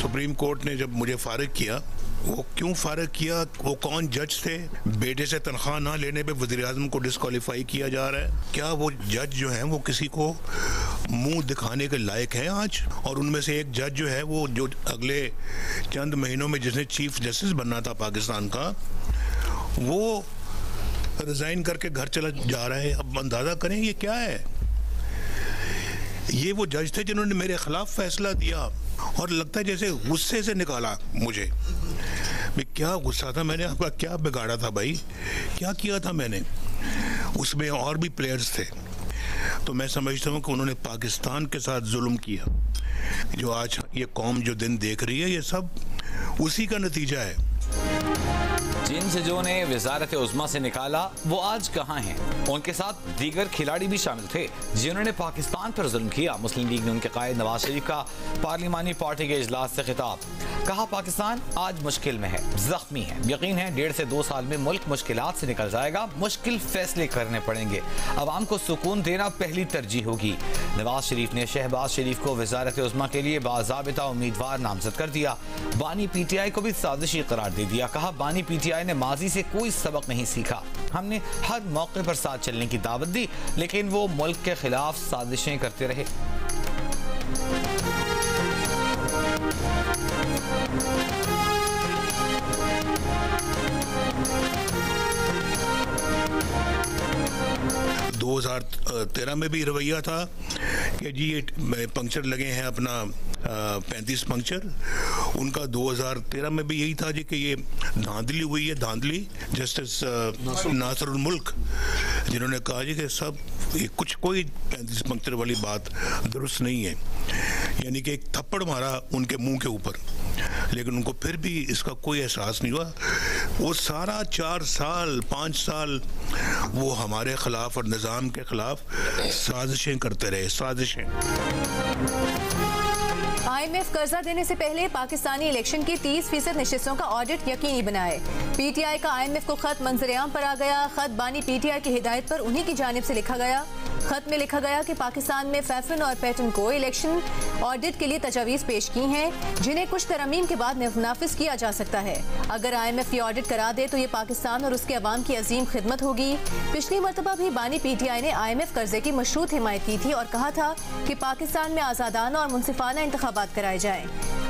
Supreme court ने जब मुझे फारिग किया, वो क्यों फारिग किया, वो कौन जज थे? बेटे से तनख्वाह ना लेने पे वज़ीर-ए-आज़म को डिस्क्वालीफाई किया जा रहा है। क्या वो जज जो हैं वो किसी को मुंह दिखाने के लायक हैं आज? और उनमें से एक जज जो है वो जो अगले चंद महीनों में जिसने चीफ जस्टिस बनना था पाकिस्तान का, वो रिज़ाइन करके घर चला जा रहा है। अब अंदाज़ा करें ये क्या है। ये वो जज थे जिन्होंने मेरे खिलाफ फैसला दिया और लगता है जैसे गुस्से से निकाला मुझे। मैं क्या गुस्सा था, मैंने आपका क्या बिगाड़ा था भाई, क्या किया था मैंने? उसमें और भी प्लेयर्स थे। तो मैं समझता हूँ कि उन्होंने पाकिस्तान के साथ जुल्म किया। जो आज ये कौम जो दिन देख रही है, ये सब उसी का नतीजा है। जिन जजों ने वजारत उज़्मा से निकाला वो आज कहाँ हैं? उनके साथ दीगर खिलाड़ी भी शामिल थे जिन्होंने पाकिस्तान पर जुल्म किया। मुस्लिम लीग ने उनके कायद नवाज शरीफ का पार्लिमानी पार्टी के इजलास से खिताब, कहा पाकिस्तान आज मुश्किल में है, जख्मी है। यकीन है 1.5 से 2 साल में मुल्क मुश्किलात से निकल जाएगा। मुश्किल फैसले करने पड़ेंगे, अवाम को सुकून देना पहली तरजीह होगी। नवाज शरीफ ने शहबाज शरीफ को वजारत उज़्मा के लिए बाज़ाबिता उम्मीदवार नामजद कर दिया। बानी PTI को भी साजिशी करार दे दिया। कहा बानी PTI ने माजी से कोई सबक नहीं सीखा। हमने हर मौके पर साथ चलने की दावत दी, लेकिन वो मुल्क के खिलाफ साजिशें करते रहे। दो 2013 में भी रवैया था कि जी ये पंक्चर लगे हैं अपना 35 पंक्चर। उनका 2013 में भी यही था जी कि ये धांधली हुई है, धांधली। जस्टिस नासरुल मुल्क जिन्होंने कहा जी कि सब ये कुछ कोई 35 पंक्चर वाली बात दुरुस्त नहीं है, यानी कि एक थप्पड़ मारा उनके मुंह के ऊपर, लेकिन उनको फिर भी इसका कोई एहसास नहीं हुआ। वो सारा 4 साल 5 साल वो हमारे खिलाफ और निज़ाम के खिलाफ साजिशें करते रहे, साजिशें। IMF कर्जा देने से पहले पाकिस्तानी इलेक्शन की 30% नशिस्तों का ऑडिट यकीनी बनाए। PTI का IMF को खत मंजर-ए-आम पर आ गया। खत बानी PTI की हिदायत पर उन्हीं की जानिब से लिखा गया। खत में लिखा गया कि पाकिस्तान में फैफन और पैटर्न को इलेक्शन ऑडिट के लिए तजावीज़ पेश की हैं, जिन्हें कुछ तरमीम के बाद नाफिज किया जा सकता है। अगर IMF ये ऑडिट करा दे तो ये पाकिस्तान और उसके अवाम की अजीम खिदमत होगी। पिछली मरतबा भी बानी PTI ने IMF कर्जे की मशरूत हिमायत की थी और कहा था कि पाकिस्तान में आज़ादाना और मुनसिफाना इंतखाबात कराए जाएं।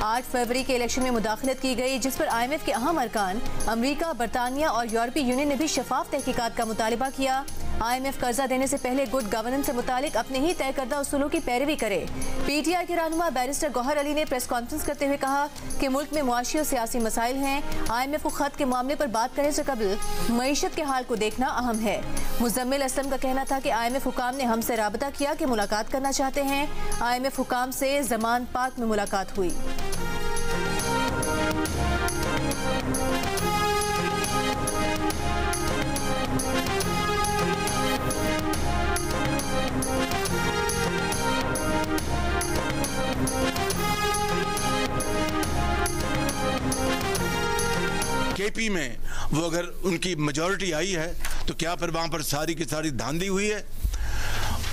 8 फरवरी के इलेक्शन में मुदाखलत की गई, जिस पर IMF के अहम अरकान अमरीका, बरतानिया और यूरोपीय यूनियन ने भी शफाफ तहकीकात का मुतालिबा किया। IMF कर्जा देने से पहले गुड गवर्नेंस से मुतालिक अपने ही तय करदा उसूलों की पैरवी करे। PTI के रहनुमा बैरिस्टर गौहर अली ने प्रेस कॉन्फ्रेंस करते हुए कहा कि मुल्क में मुआशी और सियासी मसाइल हैं। IMF को खत के मामले पर बात करने से कबल मईशत के हाल को देखना अहम है। मुजम्मिल असलम का कहना था कि IMF हुकाम ने हमसे राबता किया कि मुलाकात करना चाहते हैं। IMF हुकाम से जमान पार्क में मुलाकात हुई। KP में वो अगर उनकी मेजॉरिटी आई है तो क्या फिर वहाँ पर सारी की सारी धांधली हुई है?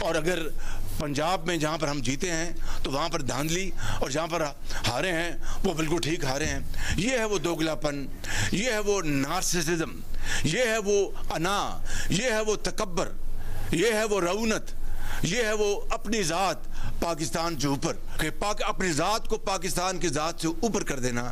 और अगर पंजाब में जहाँ पर हम जीते हैं तो वहाँ पर धांधली, और जहाँ पर हारे हैं वो बिल्कुल ठीक हारे हैं। ये है वो दोगलापन, ये है वो नार्सिसिज्म, ये है वो अना, ये है वो तकब्बर, ये है वो रऊनत, ये है वो अपनी ज़ात पाकिस्तान से ऊपर कि अपनी ज़ात को पाकिस्तान की ज़ात से ऊपर कर देना।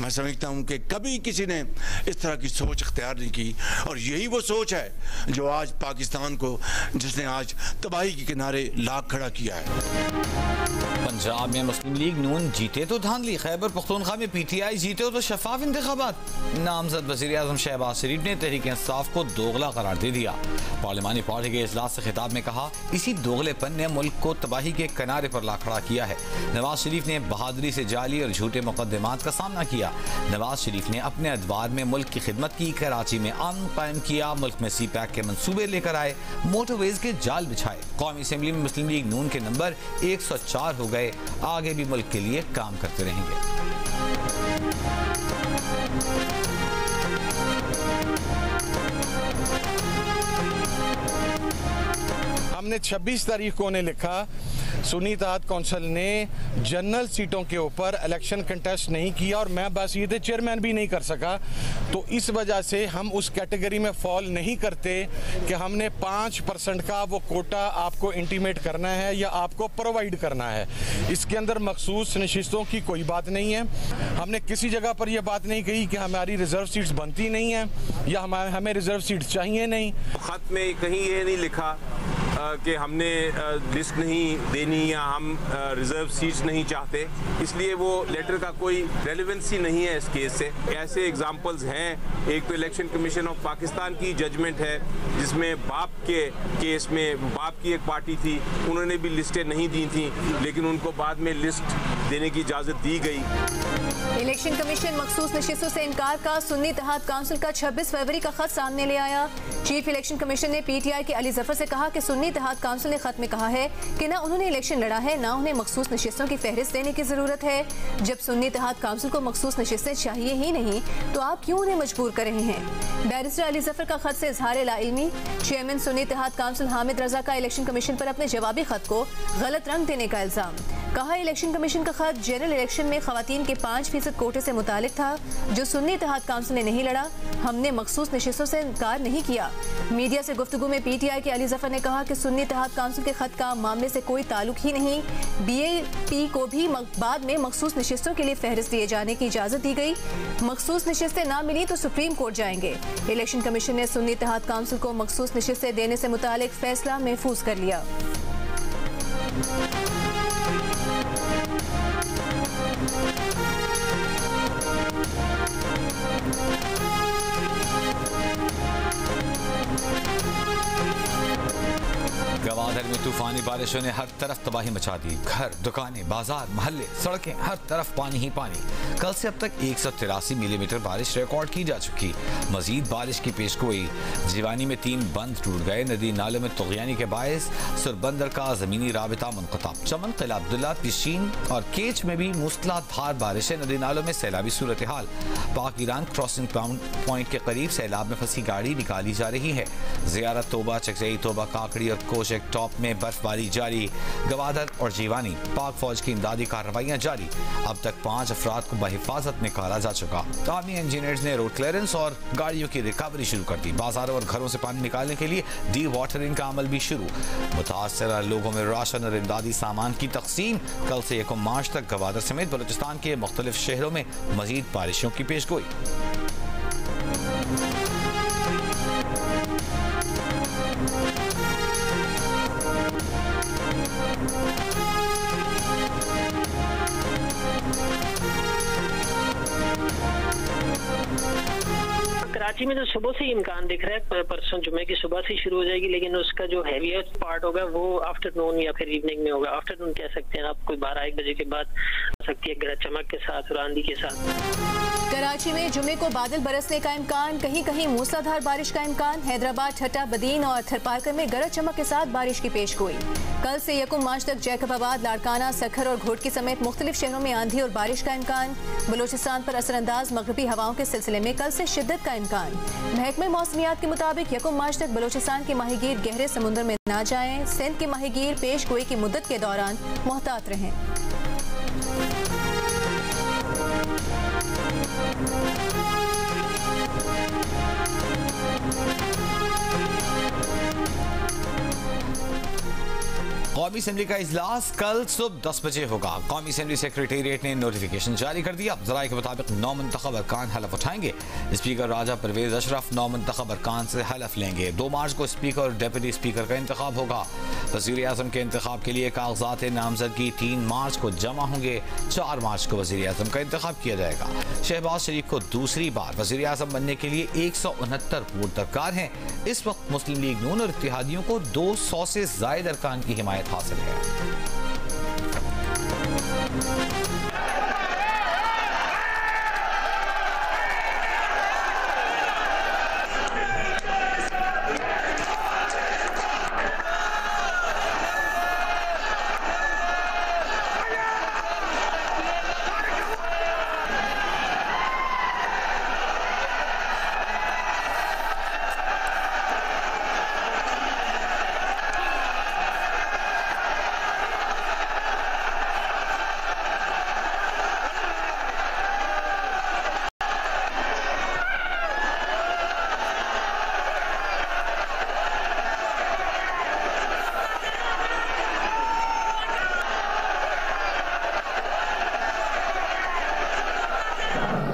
मैं समझता हूँ कि कभी किसी ने इस तरह की सोच इख्तियार नहीं की, और यही वो सोच है जो आज पाकिस्तान को, जिसने आज तबाही के किनारे लाख खड़ा किया है। पंजाब में मुस्लिम लीग नून जीते तो धांधली, खैबर पख्तूनख्वा में PTI जीते तो शफाफ इंतखाबात। नामजद वज़ीर-ए-आज़म शहबाज शरीफ ने तहरीक इंसाफ को दोगला करार दे दिया। पार्लिमानी पार्टी के इजलास से खिताब में कहा इसी दोगलेपन ने मुल्क को तबाही के किनारे पर ला खड़ा किया है। नवाज शरीफ ने बहादुरी से जाली और झूठे मुकदमात का सामना किया। नवाज शरीफ ने अपने अदवार में मुल्क की खिदमत की, कराची में अमन कायम किया, मुल्क में CPAC के मंसूबे लेकर आए, मोटरवेज के जाल बिछाए। कौमी असम्बली में मुस्लिम लीग नून के नंबर 104 हो गए। आगे भी मुल्क के लिए काम करते रहेंगे। हमने 26 तारीख को उन्हें लिखा सुन्नी इत्तेहाद कौंसिल ने जनरल सीटों के ऊपर इलेक्शन कंटेस्ट नहीं किया और मैं बस ये चेयरमैन भी नहीं कर सका, तो इस वजह से हम उस कैटेगरी में फॉल नहीं करते कि हमने 5% का वो कोटा आपको इंटीमेट करना है या आपको प्रोवाइड करना है। इसके अंदर मखसूस नशिस्तों की कोई बात नहीं है। हमने किसी जगह पर यह बात नहीं कही कि हमारी रिजर्व सीट्स बनती नहीं है या हमें रिजर्व सीट चाहिए नहीं। खत में कहीं ये नहीं लिखा कि हमने लिस्ट नहीं देनी या हम रिजर्व सीट्स नहीं चाहते, इसलिए वो लेटर का कोई रेलेवेंसी नहीं है इस केस से। ऐसे एग्जांपल्स हैं, एक तो इलेक्शन कमीशन ऑफ पाकिस्तान की जजमेंट है जिसमें बाप के केस में बाप की एक पार्टी थी, उन्होंने भी लिस्टें नहीं दी थी लेकिन उनको बाद में लिस्ट देने की इजाज़त दी गई। इलेक्शन कमीशन मखसूस नशिस्तों से इनकार का सुन्नी इत्तेहाद काउंसिल का 26 फरवरी का खत सामने ले आया। चीफ इलेक्शन कमीशन ने पीटीआई के अली जफर से कहा कि सुन्नी इत्तेहाद काउंसिल ने खत में कहा है कि ना उन्होंने इलेक्शन लड़ा है ना उन्हें मखसूस नशिस्तों की फहरिस्त देने की जरूरत है। जब सुन्नी इत्तेहाद काउंसिल को मखसूस नशिस्तें चाहिए ही नहीं तो आप क्यों उन्हें मजबूर कर रहे हैं। बैरिस्टर अली जफर का खत से इजहार लाइल्मी। चेयरमैन सुन्नी इत्तेहाद काउंसिल हामिद रजा का इलेक्शन कमीशन पर अपने जवाबी खत को गलत रंग देने का इल्जाम। कहा इलेक्शन कमीशन का खत जनरल इलेक्शन में खवातीन के 5% कोटे से मुतालिक था जो सुन्नी इत्तेहाद काउंसिल ने नहीं लड़ा। हमने मखसूस नशिस्तों से इनकार नहीं किया। मीडिया से गुफ्तगू में पीटीआई के अली जफर ने कहा कि सुन्नी इत्तेहाद काउंसिल के खत का मामले से कोई ताल्लुक ही नहीं। बीएपी को भी बाद में मखसूस नशिस्तों के लिए फहरिस्त दिए जाने की इजाजत दी गई। मखसूस नशिस्तें ना मिली तो सुप्रीम कोर्ट जाएंगे। इलेक्शन कमीशन ने सुन्नी इत्तेहाद काउंसिल को मखसूस नशिस्तें देने से मुतालिक फैसला महफूज कर लिया। गवादर में तूफानी बारिशों ने हर तरफ तबाही मचा दी। घर, दुकानें, बाजार, मोहल्ले, सड़कें, हर तरफ पानी ही पानी। कल से अब तक 183 मिलीमीटर बारिश रिकॉर्ड की जा चुकी। मजीद बारिश की पेशगोई। जीवानी में 3 बंद टूट गए। नदी नालों में तुग़यानी के बायस सुरबंदर का जमीनी राबिता मुनक़ता। चमन, किला अब्दुल्ला, पिशीन और केच में भी मूसलाधार बारिश है। नदी नालों में सैलाबी सूरत हाल। पाक ईरान क्रॉसिंग पॉइंट के करीब सैलाब में फंसी गाड़ी निकाली जा रही है। ज़ियारत तोबा, चकजई तोबा, काकड़ी और कोशेक टॉप में बर्फबारी जारी। गवादर और जीवानी पाक फौज की इमदादी कार्रवाइयां जारी। अब तक 5 अफराद को बहिफाजत निकाला जा चुका। आर्मी इंजीनियर्स ने रोड क्लियरेंस और गाड़ियों की रिकवरी शुरू कर दी। बाजारों और घरों से पानी निकालने के लिए डी वाटरिंग का अमल भी शुरू। मुतासरा लोगों में राशन और इमदादी सामान की तकसीम। कल से 1 मार्च तक गवादर समेत बलूचिस्तान के मुख्तलिफ शहरों में मजीद बारिशों की पेशगोई। कराची में तो सुबह से ही इम्कान दिख रहा है, परसों जुमे की सुबह से शुरू हो जाएगी, लेकिन उसका जो हैवीएस्ट पार्ट होगा वो आफ्टरनून या फिर इवनिंग में होगा। आफ्टरनून कह सकते हैं आप, कोई 12-1 बजे के बाद आ सकती है गरज चमक के साथ और आंधी के साथ। कराची में जुमे को बादल बरसने का इम्कान, कहीं कहीं मूसलाधार बारिश का इम्कान। हैदराबाद, ठट्टा, बदीन और थरपारकर में गरज चमक के साथ बारिश की पेशगोई। कल से 1 मार्च तक जैकबाबाद, लाड़काना, सखर और घोटकी समेत मुख्तलिफ शहरों में आंधी और बारिश का इम्कान। बलूचिस्तान पर असरअंदाज मगरबी हवाओं के सिलसिले में कल से शिद्दत का इम्कान। महकमे मौसमियात के मुताबिक 1 मार्च तक बलूचिस्तान के माहीगीर गहरे समुद्र में न जाएं। सिंध के माहीगीर पेश गोई की मुद्दत के दौरान मोहतात रहें। कौमी असेंबली का इजलास कल सुबह 10 बजे होगा। कौमी असेंबली सेक्रेटेरिएट ने नोटिफिकेशन जारी कर दिया। ज़राए के मुताबिक 9 मुंतखब अरकान हलफ उठाएंगे। स्पीकर राजा परवेज अशरफ 9 मुंतखब अरकान से हलफ लेंगे। 2 मार्च को स्पीकर और डिप्टी स्पीकर का इंतखाब होगा। वज़ीर आज़म के इंतखाब के लिए कागजात नामजदगी 3 मार्च को जमा होंगे। 4 मार्च को वज़ीर आज़म का इंतखाब किया जाएगा। शहबाज शरीफ को दूसरी बार वज़ीर आज़म बनने के लिए 169 वोट दरकार हैं। इस वक्त मुस्लिम लीग नून और इत्तेहादियों को 200 से ज़ायद अरकान की हिमायत हासिल है।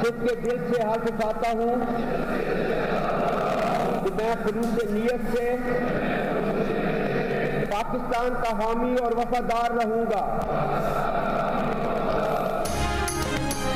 जिसके दिल से हल्फ उठाता हूँ कि मैं खुलूस नीयत से पाकिस्तान का हामी और वफादार रहूंगा।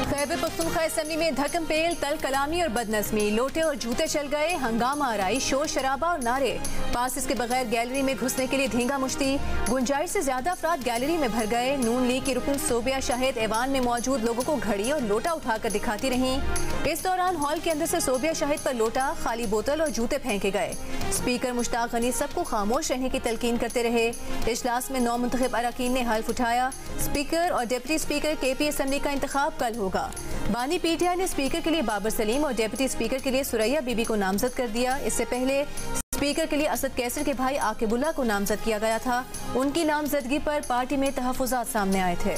खैबर पख्तूनख्वा असेंबली में धक्म पेल, तल कलामी और बदनज़मी, लोटे और जूते चल गए, हंगामा आराई, शोर शराबा और नारे। पासिस के बगैर गैलरी में घुसने के लिए धींगा मुश्ती, गुंजाइश से ज्यादा अफराद गैलरी में भर गए। नून लीग की रुकन सोबिया शाहिद ऐवान में मौजूद लोगों को घड़ी और लोटा उठाकर दिखाती रहीं। इस दौरान हॉल के अंदर से सोबिया शाहिद पर लोटा, खाली बोतल और जूते फेंके गए। स्पीकर मुश्ताक गनी सबको खामोश रहने की तलकीन करते रहे। इजलास में नौ मुंतखब अरकान ने हल्फ उठाया। स्पीकर और डिप्टी स्पीकर KP असेंबली का इंतखाब कल होगा। बानी PTI ने स्पीकर के लिए बाबर सलीम और डिप्टी स्पीकर के लिए सुरैया बीबी को नामजद कर दिया। इससे पहले स्पीकर के लिए असद कैसर के भाई आकिबुल्ला को नामजद किया गया था। उनकी नामजदगी पर पार्टी में तहफ़्फ़ुज़ात सामने आए थे।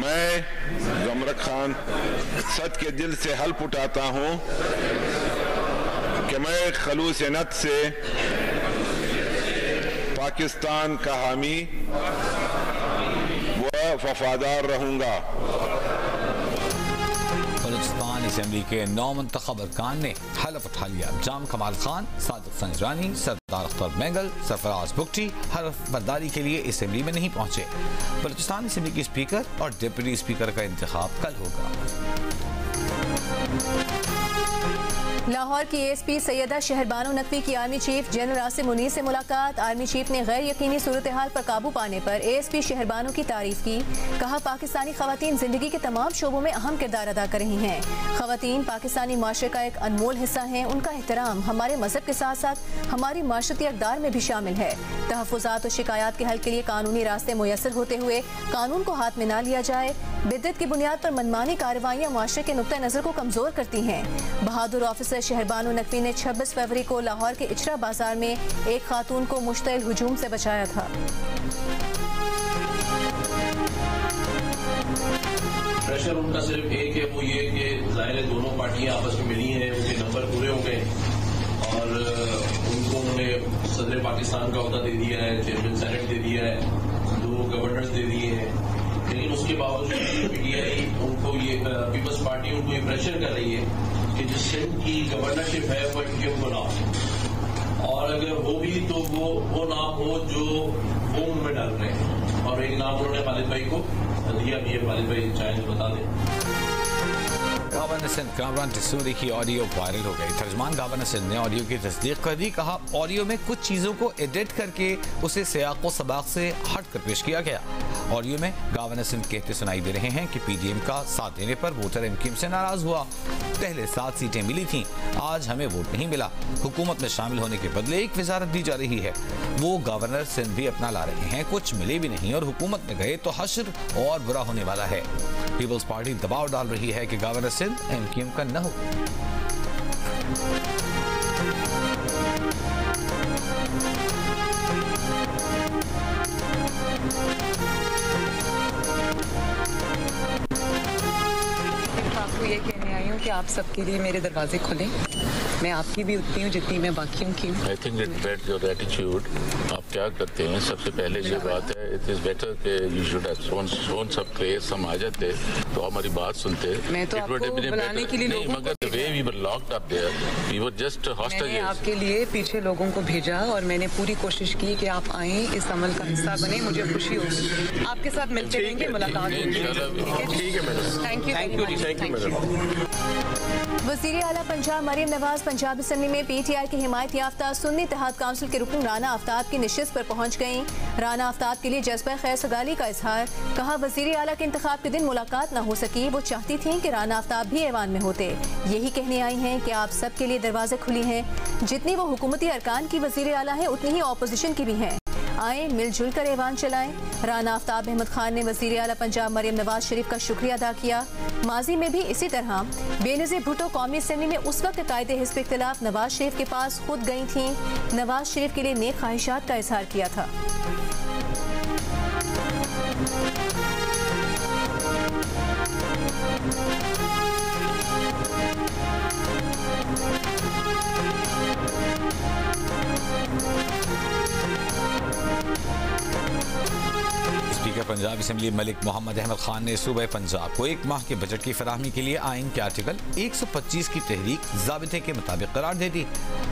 मैं ज़मर खान सद के दिल से हल्फ उठाता हूँ कि मैं खलूस नत से पाकिस्तान का हामी व वफादार रहूँगा। बलूचिस्तान असेंबली के 9 मुंतखब अरकान ने हलफ उठा लिया। जाम कमाल खान, सादिक संजरानी, सरदार अख्तर मैंगल, सरफराज बुगटी हलफ बर्दारी के लिए असेंबली में नहीं पहुंचे। बलूचिस्तान असेंबली के स्पीकर और डिप्टी स्पीकर का इंतखाब कल होगा। लाहौर की ASP सैयदा शहरबानो नकवी की army chief general Asim Munir से मुलाकात। आर्मी चीफ ने गैर यकीनी सूरत हाल पर काबू पाने पर ASP शहरबानो की तारीफ की। कहा, पाकिस्तानी खवातीन जिंदगी के तमाम शोबों में अहम किरदार अदा कर रही हैं। खवातीन पाकिस्तानी माशरे का एक अनमोल हिस्सा हैं। उनका एहतराम हमारे मजहब के साथ साथ हमारी माशरती अक़दार में भी शामिल है। तहफ़्फ़ुज़ात और शिकायत के हल के लिए कानूनी रास्ते मुयस्सर होते हुए कानून को हाथ में न लिया जाए। बिद्दत की बुनियाद पर मनमानी कार्रवाइयाँ माशरे के नुक्ता नज़र को कमज़ोर करती हैं। बहादुर ऑफिसर शहरबानो नकवी ने 26 फरवरी को लाहौर के इचरा बाजार में एक खातून को मुश्तइल हुजूम से बचाया था। प्रेशर उनका सिर्फ एक है, वो ये कि जाहिर है दोनों पार्टियां आपस में मिली हैं, उनके नंबर पूरे हो गए और उनको उन्होंने सदर पाकिस्तान का ओहदा दे दिया है, चेयरमैन सेनेट दे दिया है, 2 गवर्नर्स दे दिए हैं। लेकिन उसके बावजूद PTI उनको ये पीपल्स पार्टी उनको ये प्रेशर कर रही है कि जो सिंध की गवर्नरशिप है वो MKM को ना हो, और अगर हो भी तो वो नाम हो जो वो में डाल रहे हैं। और एक नाम उन्होंने खालिद भाई को दिया भी है, खालिद भाई चाहे बता दें। गवर्नर सिंध कामरान टिसूरी की ऑडियो वायरल हो गई। तर्जमान गवर्नर सिंध ने ऑडियो की तस्दीक कर दी। कहा, ऑडियो में कुछ चीजों को एडिट करके उसे सियाक़ो सबाक़ से हट कर पेश किया गया। ऑडियो में गवर्नर सिंध कहते सुनाई दे रहे हैं कि PDM का साथ देने पर वोटर MKM से नाराज हुआ। पहले 7 सीटें मिली थीं, आज हमें वोट नहीं मिला। हुकूमत में शामिल होने के बदले एक वजारत दी जा रही है, वो गवर्नर सिंध भी अपना ला रहे हैं। कुछ मिले भी नहीं और हुकूमत में गए तो हश्र और बुरा होने वाला है। पीपल्स पार्टी दबाव डाल रही है कि गवर्नर सिंध MKM का न हो। आपको ये कहने आई हूँ कि आप सबके लिए मेरे दरवाजे खुले। मैं आपकी भी उतनी हूँ जितनी मैं बाकियों की हूँ। I think it bet your attitude. आप क्या करते हैं, सबसे पहले ये बात है, इट इज बेटर कि यू शुड हैव शोन सब क्रेज। हम आ जाते तो हमारी बात सुनते। मैं तो आपको बुलाने के लिए लोगों मगर the way we were locked up there, we were just hostages. मैंने आपके लिए पीछे लोगों को भेजा और मैंने पूरी कोशिश की कि आप आएं, इस अमल का हिस्सा बने। मुझे खुशी होगी, आपके साथ मिलते रहेंगे, मुलाकात होगी। ठीक है मैडम, थैंक यू। वज़ीर आला पंजाब मरीम नवाज पंजाब असेंबली में PTI की हिमायत याफ्ता सुन्नी इत्तेहाद काउंसिल के रुकन राना आफ्ताब की नशिस्त पर पहुंच गईं। राना आफ्ताब के लिए जज्बा खैर सगाली का इजहार। कहा, वज़ीर आला के इंतखाब के दिन मुलाकात न हो सकी। वो चाहती थीं कि राना आफ्ताब भी ऐवान में होते। यही कहने आई हैं कि आप सब के लिए दरवाजे खुली हैं। जितनी वो हुकूमती अरकान की वज़ीर आला है, उतनी ही ऑपोजिशन की भी हैं। आए मिलजुल कर ऐवान चलाएं। राना आफ्ताब अहमद खान ने वज़ीर आला पंजाब मरीम नवाज शरीफ का शुक्रिया अदा किया। माजी में भी इसी तरह बेनज़ीर भुट्टो कौमी असेंबली में उस वक्त कायदे हिस्ब इख्तिलाफ नवाज शरीफ के पास खुद गई थीं। नवाज शरीफ के लिए नेक ख्वाहिशात का इजहार किया था। पंजाब असम्बली मलिक मोहम्मद अहमद खान ने सूबे पंजाब को एक माह के बजट की फराहमी के लिए आइन के आर्टिकल 125 की तहरीक ज़ाबिते के मुताबिक करार दे दी।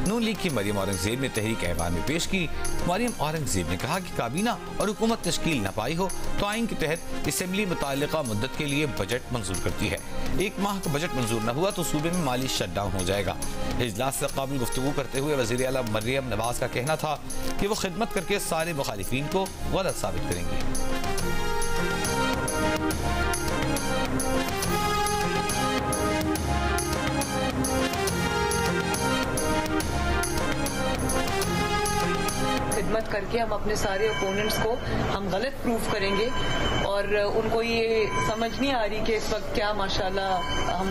नून लीग की मरियम औरंगजेब ने तहरीक ऐवान में पेश की। मरियम औरंगजेब ने कहा कि काबीना और हुकूमत तश्कील न पाई हो तो आइन के तहत असम्बली मुताल्लिका मुद्दत के लिए बजट मंजूर करती है। एक माह का बजट मंजूर न हुआ तो सूबे में माली शटडाउन हो जाएगा। इजलास से काबिल गुफ्तगू करते हुए वज़ीर आला मरियम नवाज का कहना था कि वो खिदमत करके सारे मुखालिफिन को गलत साबित करेंगे। खिदमत करके हम अपने सारे ओपोनेंट्स को हम गलत प्रूफ करेंगे और उनको ये समझ नहीं आ रही कि इस वक्त क्या माशाल्लाह हम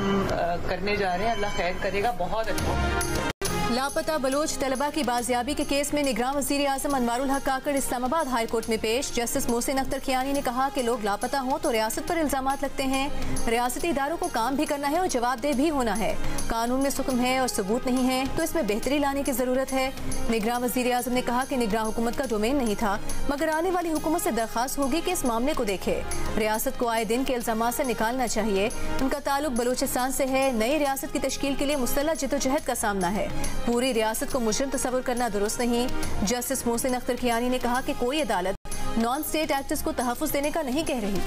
करने जा रहे हैं। अल्लाह खैर करेगा। बहुत अच्छा। लापता बलोच तलबा की बाजियाबी के केस में निगरान वज़ीर आज़म अनवारुल हक काकड़ इस्लामाबाद हाई कोर्ट में पेश। जस्टिस मोहसिन अख्तर कियानी ने कहा कि लोग लापता हों तो रियासत पर इल्जामात लगते हैं। रियासती इदारों को काम भी करना है और जवाबदेह भी होना है। कानून में सुकम है और सबूत नहीं है तो इसमें बेहतरी लाने की जरूरत है। निगरान वज़ीर आज़म ने कहा कि निगरान हुकूमत का डोमेन नहीं था, मगर आने वाली हुकूमत से दरख्वास्त होगी कि इस मामले को देखे। रियासत को आए दिन के इल्जामात से निकालना चाहिए। उनका ताल्लुक बलूचिस्तान से है। नई रियासत की तश्कील के लिए मुसल्लह जिद्दोजहद का सामना है। पूरी रियासत को मुजरिम तस्वुर करना दुरुस्त नहीं। जस्टिस मोहसिन अख्तर कियानी ने कहा कि कोई अदालत नॉन स्टेट एक्टर्स को तहफ़्फ़ुज़ देने का नहीं कह रही।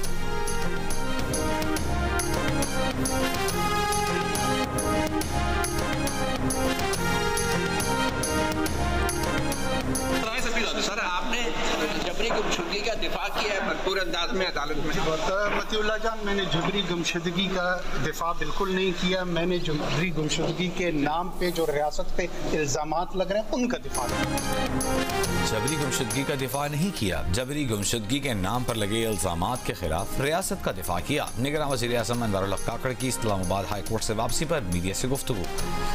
सर, आपने जबरी गुमशुदगी का दिफा किया है भरपूर अंदाज में अदालत में। मतीउल्लाह जान, मैंने जबरी गुमशुदगी का दिफा बिल्कुल नहीं किया। मैंने जबरी गुमशुदगी के नाम पे जो रियासत पे इल्जामात लग रहे हैं उनका दिफा किया। जबरी गुमशुदगी का दिफा नहीं किया, जबरी गुमशुदगी के नाम पर लगे इल्जामात के खिलाफ रियासत का दिफा किया। निगरान वज़ीर आज़म अनवारुल हक काकड़ की इस्लामाबाद हाई कोर्ट से वापसी पर मीडिया से गुफ्तगू।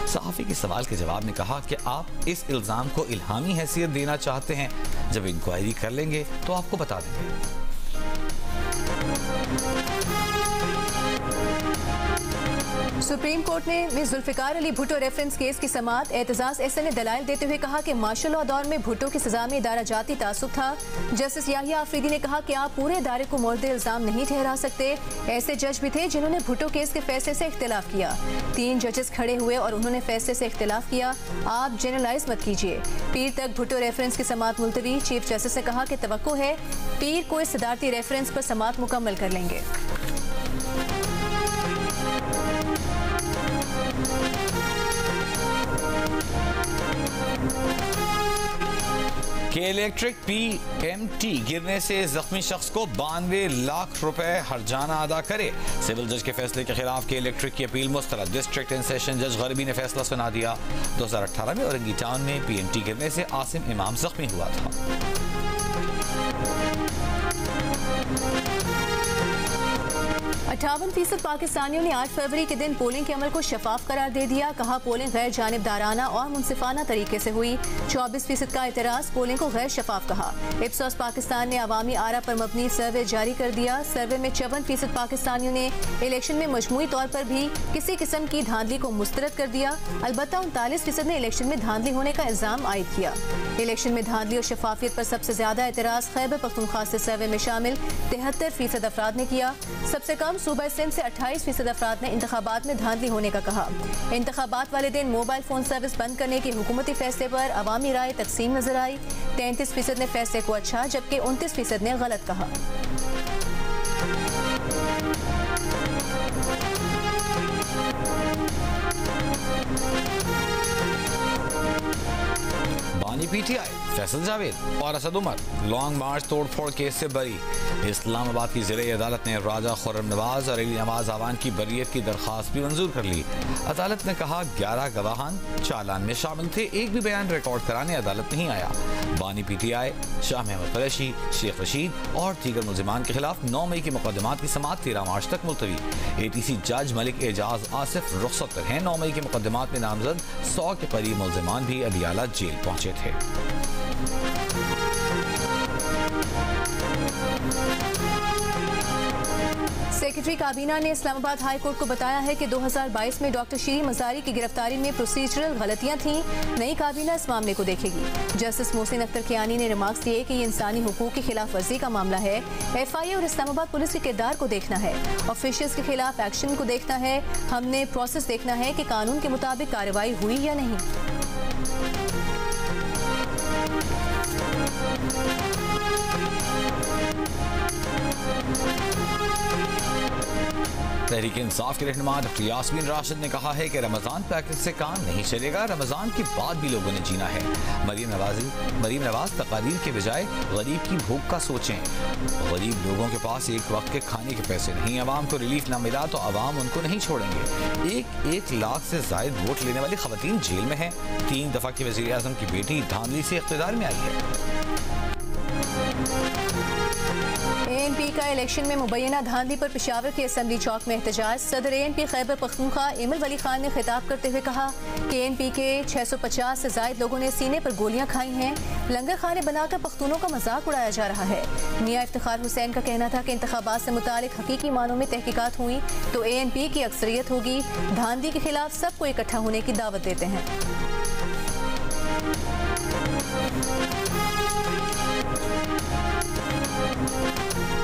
सहाफ़ी के सवाल के जवाब में कहा कि आप इस इल्ज़ाम को इल्हामी हैसियत देना चाहते हैं। जब इंक्वायरी कर लेंगे तो आपको बता देंगे। सुप्रीम कोर्ट ने जुल्फ़िकार अली भुट्टो रेफरेंस केस की समाअत एतजाज़ एहसन ने दलाइल देते हुए कहा कि मार्शल लॉ दौर में भुट्टो की सजा में इदारा जाती तासुब था। जस्टिस याहिया आफरीदी ने कहा कि आप पूरे इदारे को मोर्द इल्जाम नहीं ठहरा सकते। ऐसे जज भी थे जिन्होंने भुट्टो केस के फैसले से इख्तिलाफ किया। 3 जजेस खड़े हुए और उन्होंने फैसले से इख्तिलाफ किया। आप जनरलाइज मत कीजिए। पीर तक भुट्टो रेफरेंस की समाअत मुलतवी। चीफ जस्टिस ने कहा कि तवक्को है पीर को इस सदारती रेफरेंस पर समाअत मुकम्मल कर लेंगे। के इलेक्ट्रिक PMT गिरने से जख्मी शख्स को 92 लाख रुपए हर्जाना अदा करे। सिविल जज के फैसले के खिलाफ के इलेक्ट्रिक की अपील मुस्तरद। डिस्ट्रिक्ट एंड सेशन जज गरबी ने फैसला सुना दिया। 2018 में औरंगी टाउन में PMT गिरने से आसिम इमाम जख्मी हुआ था। 58% पाकिस्तानियों ने 8 फरवरी के दिन पोलिंग के अमल को शफाफ करार दे दिया। कहा पोलिंग गैर जानिबदाराना और मुनसिफाना तरीके से हुई। 24% का एतराज़ पोलिंग को गैर शफाफ कहा। इप्सोस पाकिस्तान ने अवामी आरा पर मबनी सर्वे जारी कर दिया। सर्वे में 54% पाकिस्तानियों ने इलेक्शन में मजमूई तौर पर भी किसी किस्म की धांधली को मुस्तरद कर दिया। अलबत्ता 39% ने इलेक्शन में धांधली होने का इल्जाम आयद किया। इलेक्शन में धांधली और शफाफियत पर सबसे ज्यादा एतराज़ खैबर पख्तूनख्वा से सर्वे में शामिल 73% अफराद ने किया। सबसे कम सूबा सिंध से 28% अफराद ने इंतखाबात में धांधली होने का कहा। इंतखाबात वाले दिन मोबाइल फोन सर्विस बंद करने के हुकूमती फैसले पर अवामी राय तकसीम नजर आई। 33% ने फैसले को अच्छा जबकि 29% ने गलत कहा। बानी PTI फैसल जावेद और असद उमर लॉन्ग मार्च तोड़फोड़ केस से बरी। इस्लामाबाद की ज़िले अदालत ने राजा खुर्रम नवाज और अली नवाज आवान की बरीयत की दरख्वास्त भी मंजूर कर ली। अदालत ने कहा 11 गवाहान चालान में शामिल थे, एक भी बयान रिकॉर्ड कराने अदालत नहीं आया। बानी PTI, शाह महमूद कुरैशी, शेख रशीद और दीगर मुल्जिमान के खिलाफ 9 मई की मुकदमात की समाअत 13 मार्च तक मुलतवी। ATC जज मलिक एजाज आसिफ रुखसत पर हैं। 9 मई की मुकदमात में नामजद 100 के करीब मुल्जिमान भी अदियाला जेल पहुंचे थे। सेक्रेटरी काबीना ने इस्लामाबाद हाई कोर्ट को बताया है कि 2022 में डॉक्टर शीरी मजारी की गिरफ्तारी में प्रोसीजरल गलतियां थीं। नई काबीना इस मामले को देखेगी। जस्टिस मोहसिन अख्तर कियानी ने रिमार्क्स दिए कि ये इंसानी हुकूक की खिलाफ वर्जी का मामला है। FIA और इस्लामाबाद पुलिस के किरदार को देखना है, ऑफिशियल्स के खिलाफ एक्शन को देखना है। हमने प्रोसेस देखना है कि कानून के मुताबिक कार्रवाई हुई या नहीं। तहरीक इंसाफ के रहनुमा डॉक्टर यास्मीन राशिद ने कहा है कि रमजान पैकेज से काम नहीं चलेगा, रमजान के बाद भी लोगों ने जीना है। मरीम नवाज तकारीर के बजाय गरीब की भूख का सोचें। गरीब लोगों के पास एक वक्त के खाने के पैसे नहीं, अवाम को रिलीफ ना मिला तो अवाम उनको नहीं छोड़ेंगे। एक लाख से जायद वोट लेने वाली खवातीन जेल में हैं। 3 दफा की वज़ीर आज़म की बेटी धांधली से इख्तिदार में आई है। ANP का इलेक्शन में मुबैना धांधली पर पेशावर के असेंबली चौक में एहतजाज। सदर ANP खैबर पख्तूनख्वा इमल वली खान ने खिताब करते हुए कहा कि ANP के 650 से जायद लोगों ने सीने पर गोलियां खाई हैं। लंगर खाने बनाकर पख्तूनों का मजाक उड़ाया जा रहा है। मियां इफ्तिखार हुसैन का कहना था कि इंतखाबात से मुतालिक हकीकी मानों में तहकीकात हुई तो ANP की अक्सरियत होगी। धांधली के खिलाफ सबको इकट्ठा होने की दावत देते हैं।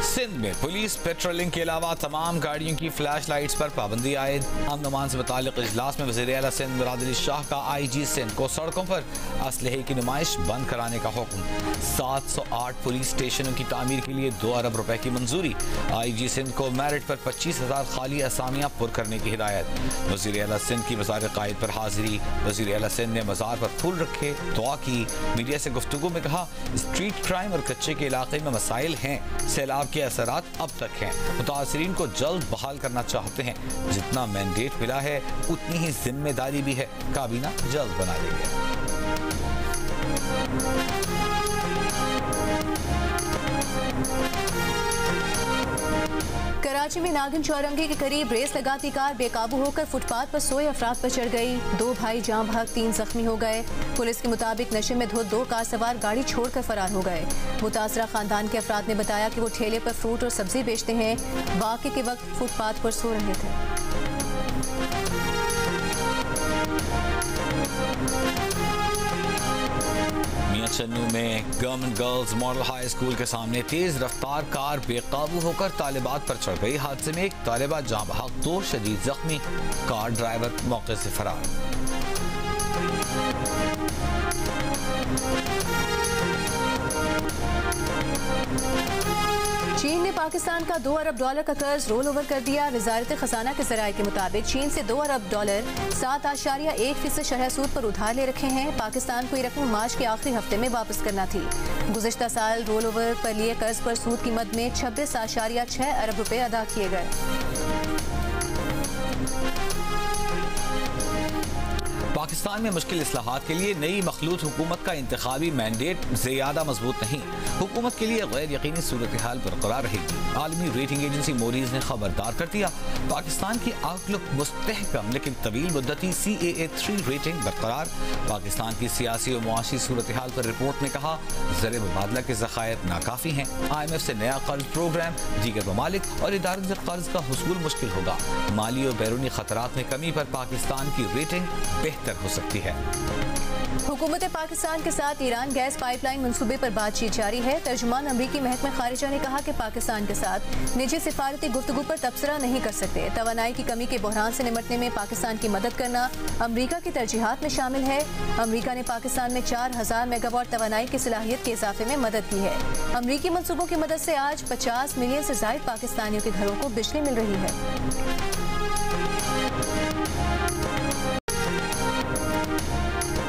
सिंध में पुलिस पेट्रोलिंग के अलावा तमाम गाड़ियों की फ्लैश लाइट्स पर पाबंदी आयद। अमन अमान से मुताल्लिक इजलास में वज़ीर आला सिंध मुराद अली शाह का IG सिंध को सड़कों पर असलहे की नुमाइश बंद कराने का हुक्म। 708 पुलिस स्टेशनों की तामीर के लिए 2 अरब रुपए की मंजूरी। IG सिंध को मेरिट पर 25,000 खाली असामियां पुर करने की हिदायत। वज़ीर आला सिंध की मज़ार कायद पर हाजिरी। वज़ीर आला सिंध ने मज़ार पर फूल रखे, दुआ की। मीडिया से गुफ्तगू में कहा स्ट्रीट क्राइम और कच्चे के इलाके में मसाइल हैं, सैलाब के असरात अब तक हैं। मुतासिरीन को जल्द बहाल करना चाहते हैं। जितना मैंडेट मिला है उतनी ही जिम्मेदारी भी है, काबीना जल्द बना देंगे। कराची में नागिन चौरंगी के करीब रेस लगाती कार बेकाबू होकर फुटपाथ पर सोए अफराद पर चढ़ गई। 2 भाई जान भाग 3 जख्मी हो गए। पुलिस के मुताबिक नशे में धुत 2 कार सवार गाड़ी छोड़कर फरार हो गए। मुतासरा खानदान के अफराद ने बताया कि वो ठेले पर फ्रूट और सब्जी बेचते हैं। वाक़े के वक्त फुटपाथ पर सो रहे थे। चन्नू में government girls model high school के सामने तेज रफ्तार कार बेकाबू होकर तालिबात पर चढ़ गई। हादसे में एक तालिबा जाँ बहक, 2 शदीद जख्मी। कार ड्राइवर मौके से फरार। चीन ने पाकिस्तान का $2 अरब का कर्ज रोल ओवर कर दिया। वजारत खजाना के जराये के मुताबिक चीन से $2 अरब 7.1% शरह सूद पर उधार ले रखे हैं। पाकिस्तान को ये रकम मार्च के आखिरी हफ्ते में वापस करना थी। गुज़िश्ता साल रोल ओवर पर लिए कर्ज पर सूद की मद में 26.6 अरब रुपए अदा किए गए। पाकिस्तान में मुश्किल इस्लाहात के लिए नई मखलूत हुकूमत का इंतखाबी मैंडेट ज़्यादा मजबूत नहीं। हुकूमत के लिए गैर यकीनी सूरत हाल बरकरार रहेगी। आलमी रेटिंग एजेंसी मोरीज ने खबरदार कर दिया, पाकिस्तान की आउटलुक मुस्तहकम लेकिन तवील मुद्दती CAA3 रेटिंग बरकरार। पाकिस्तान की सियासी और मुआशी सूरत हाल पर रिपोर्ट में कहा ज़र मुबादला के ज़खायर नाकाफ़ी हैं। IMF से नया कर्ज प्रोग्राम, दीगर ममालिक और इदारों से कर्ज का हुसूल मुश्किल होगा। माली और बैरूनी खतरात में कमी पर पाकिस्तान की रेटिंग बेहतर हो सकती है। हुकूमत पाकिस्तान के साथ ईरान गैस पाइपलाइन मंसूबे पर बातचीत जारी है। तर्जुमान अमरीकी महकमा खारिजा ने कहा कि पाकिस्तान के साथ निजी सिफारती गुफ्तगू पर तबसरा नहीं कर सकते। तवानाई की कमी के बहरान से निपटने में पाकिस्तान की मदद करना अमरीका की तरजीहात में शामिल है। अमरीका ने पाकिस्तान में 4000 मेगावाट तवानाई की सलाहियत के इजाफे में मदद की है। अमरीकी मंसूबों की मदद से आज 50 मिलियन से जायद पाकिस्तानियों के घरों को बिजली मिल रही है।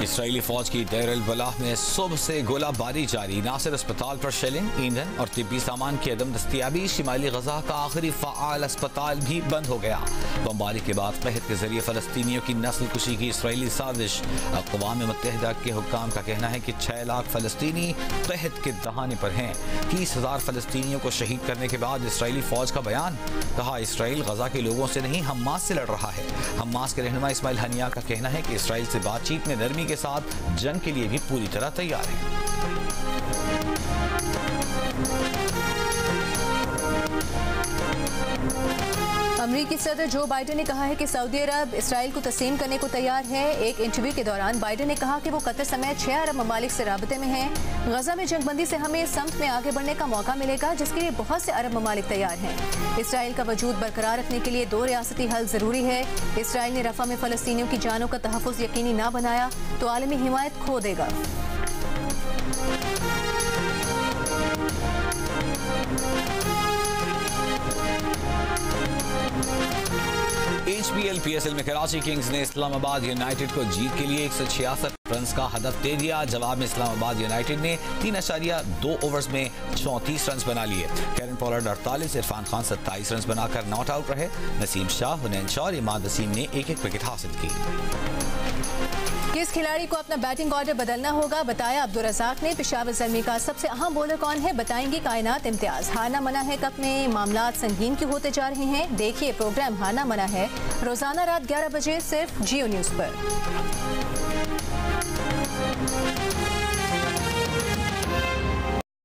इसराइली फौज की देर अल बलाह में सुबह से गोलाबारी जारी। नासिर अस्पताल पर शेलिंग, ईंधन और तिब्बी सामान की अदम दस्तियाबी। शिमाली गजा का आखिरी फ़आल अस्पताल भी बंद हो गया। बमबारी के बाद कहत के जरिए फ़लस्तीनियों की नस्ल कुशी की इसराइली साजिश। अक़वाम मुत्तहिदा के हुक्काम का कहना है कि 6 लाख फ़लस्तीनी कहत के दहाने पर हैं। 30,000 फ़लस्तीनियों को शहीद करने के बाद इसराइली फौज का बयान, कहा इसराइल गजा के लोगों से नहीं हमास से लड़ रहा है। हमास के रहनुमा इस्माइल हनिया का कहना है कि इसराइल से बातचीत में नरमी के साथ जंग के लिए भी पूरी तरह तैयार है। अमरीकी सदर जो बाइडेन ने कहा है कि सऊदी अरब इसराइल को तस्लीम करने को तैयार है। एक इंटरव्यू के दौरान बाइडेन ने कहा कि वो कतर समेत 6 अरब ममालिक से राबते में हैं। गजा में जंगबंदी से हमें समत में आगे बढ़ने का मौका मिलेगा, जिसके लिए बहुत से अरब ममालिक तैयार हैं। इसराइल का वजूद बरकरार रखने के लिए 2 रियासती हल जरूरी है। इसराइल ने रफा में फलस्तीनियों की जानों का तहफ़्फ़ुज़ यकीनी ना बनाया तो आलमी हिमायत खो देगा। HBL PSL में कराची किंग्स ने इस्लामाबाद यूनाइटेड को जीत के लिए 166 रन का हदफ दे दिया। जवाब में इस्लामाबाद यूनाइटेड ने 3.2 ओवर्स में 34 रन बना लिए। Kieron Pollard 48, Irfan Khan 27 run बनाकर नॉट आउट रहे। नसीम शाह, हुनैन शाह और इमाद वसीम ने एक विकेट हासिल की। किस खिलाड़ी को अपना बैटिंग ऑर्डर बदलना होगा, बताया अब्दुल रज़ाक ने। पेशावर ज़ल्मी का सबसे अहम बॉलर कौन है, बताएंगी कायनात इम्तियाज। हारना मना है कप में मामलात संगीन क्यों होते जा रहे हैं, देखिए प्रोग्राम हारना मना है रोजाना रात 11 बजे सिर्फ जियो न्यूज़ पर।